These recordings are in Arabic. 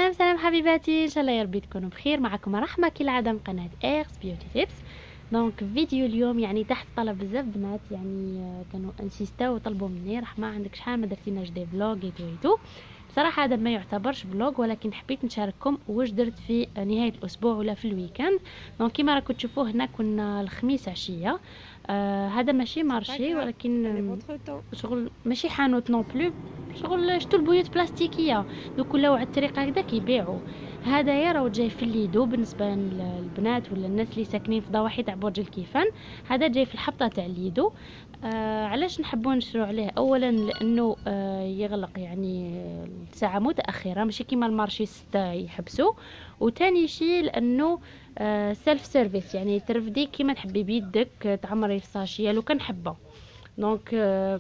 سلام سلام حبيباتي، ان شاء الله يا ربي تكونوا بخير. معكم رحمه كالعاده من قناه اكس بيوتي تيبس. دونك فيديو اليوم يعني تحت طلب بزاف بنات، يعني كانوا انسيستاو وطلبوا مني رحمه عندك شحال ما درتيناش دي فلوغ ايتو. بصراحه هذا ما يعتبرش فلوغ، ولكن حبيت نشارككم واش درت في نهايه الاسبوع ولا في الويكاند. دونك كيما راكم تشوفوا هنا كنا الخميس عشيه. هذا ماشي مارشي ولكن شغل ماشي حانوت نون بلو، شغل شتو البيوت بلاستيكيه دوك ولاو على الطريق هكذا كيبيعوا. هذايا راهو جاي في الليدو بالنسبه للبنات ولا الناس اللي ساكنين في ضواحي تاع برج الكيفان. هذا جاي في الحبطه تاع الليدو. علاش نحبوا نشرو عليه؟ اولا لانه يغلق يعني الساعه متاخره، ماشي كيما المارشي 6 يحبسوا. وثاني شيء لانه سيلف سيرفيس، يعني ترفدي كيما تحبي بيدك، تعمري الساشيه لو كان حبه. دونك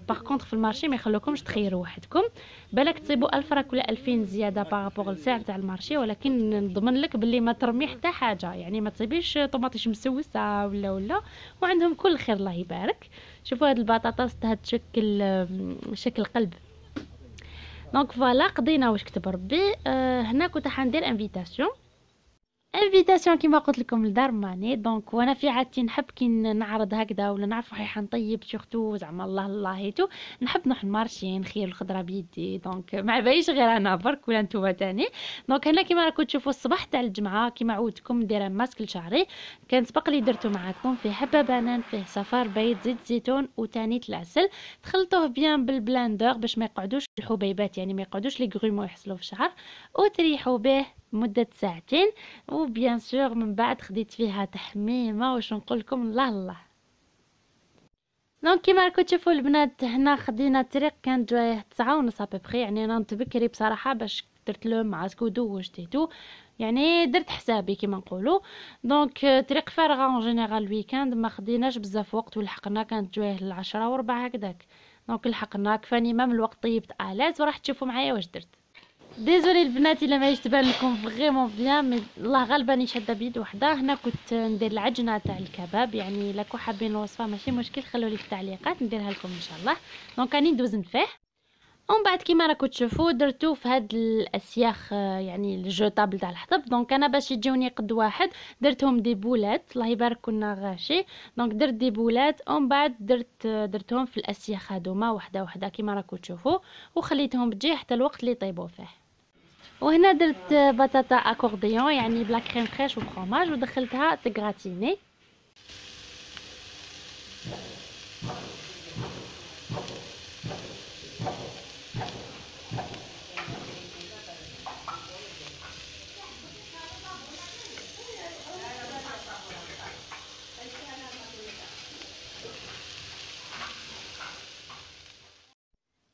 باغ كونطخ في المارشي ما يخلوكمش تخيروا وحدكم، بالك تصيبوا 1000 راك ولا 2000 زياده بارابور للسعر تاع المارشي، ولكن نضمن لك باللي ما ترمي حتى حاجه، يعني ما تصيبيش طوماطيش مسوسه ولا. وعندهم كل خير الله يبارك. شوفوا هاد البطاطس تشكل شكل قلب. دونك فوالا قضينا واش كتب ربي. هنا كنت حندير انفيتاسيون كيما قلت لكم لدار ماني. دونك وانا في عادتي نحب كي نعرض هكذا ولا نعرف روحي حنطيب سورتو زعما الله هيتو، نحب نروح المارشي نخير الخضره بيدي. دونك ما بايش غير انا برك ولا نتوما تاني. دونك هنا كيما راكم تشوفوا الصباح تاع الجمعه كيما عودتكم ندير ماسك لشعري. كان سبق لي درته معكم، فيه حبه بنان، فيه صفار بيض، زيت زيتون وتانية العسل. تخلطوه بيان بالبلاندر باش ما يقعدوش الحبيبات، يعني ما يقعدوش لي غرومو يحصلوا في الشعر، وتريحوا به مدة ساعتين. وبيان سور من بعد خديت فيها تحميمه واش نقول لكم الله. دونك كيما راكم تشوفوا البنات هنا خدينا الطريق كانت جايه 9:30 ابري، يعني انا نضت بكري بصراحه باش درت له مع سكودو وشتيتو، يعني درت حسابي كيما نقولوا. دونك طريق فارغه اون جينيرال الويكاند ما خديناش بزاف وقت، ولحقنا كانت جايه 10:04 هكذاك. دونك لحقنا كفاني مام الوقت طيبت الاز، وراح تشوفوا معايا واش درت. ديزولي البنات الا ما تبان لكم فريمون بيان، الله غالبا راني شاده بيد وحده. هنا كنت ندير العجنه تاع الكباب، يعني الا كون حابين الوصفه ماشي مشكل خلوا لي في التعليقات نديرها لكم ان شاء الله. دونك راني ندوز نفيح. ومن بعد كيما راكم تشوفوا درتو في هاد الاسياخ، يعني الجوطابل تاع الحطب. دونك انا باش يجوني قد واحد درتهم دي بولات، الله يبارك كنا غاشي. دونك درت دي بولات ومن بعد درتهم في الاسياخ هذوما وحده كيما راكم تشوفوا، وخليتهم بجي حتى الوقت اللي يطيبوا فيه. وهنا درت بطاطا اكورديون يعني بلا كريم فريش وفرomage، ودخلتها تغراتيني.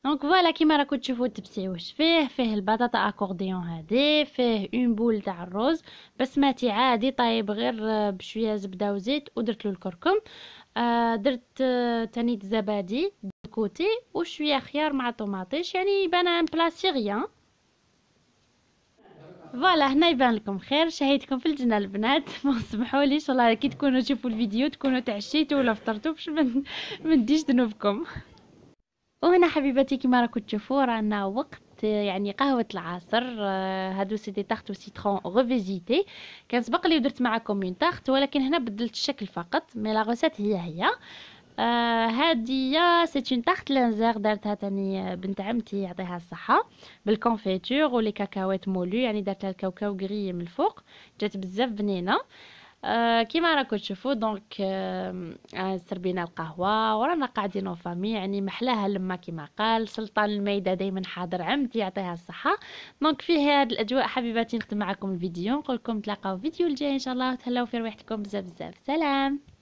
دونك فوالا كيما راكم تشوفوا التبسي واش فيه البطاطا اكورديون هذه، فيه اون بول تاع الرز بسمتي عادي طايب غير بشويه زبده وزيت، ودرت له الكركم. درت تاني زبادي كوتي وشويه خيار مع طوماطيش، يعني يبان ان بلا سيريان. فوالا هنا يبان لكم خير، شهيتكم في الجنه البنات. ما سمحوا لي ان شاء الله كي تكونوا تشوفوا الفيديو تكونوا تعشيتوا ولا فطرتوا باش ما نديش ذنوبكم. وهنا حبيباتي كما راكم تشوفوا رانا وقت يعني قهوه العصر. هادو سيتي تارت وسيترون ريفيزيتي. كان سبق لي ودرت معكم اون تارت، ولكن هنا بدلت الشكل فقط، مي لا غوسيت هي. هادية سيت اون تارت لانزير دارتها تاني بنت عمتي يعطيها الصحه بالكونفيتور ولي كاكاوات مولو، يعني درت لها الكاوكاو غري من الفوق، جات بزاف بنينه. كيما راكم تشوفوا. دونك سربينا القهوه ورانا قاعدين او فامي، يعني محلاها لما كيما قال سلطان المايده دائما حاضر عمتي يعطيها الصحه. دونك فيه هاد الاجواء حبيباتي نختم معكم الفيديو، نقول لكم تلاقاو فيديو الجاي ان شاء الله، وتهلاو في رواحتكم بزاف. سلام.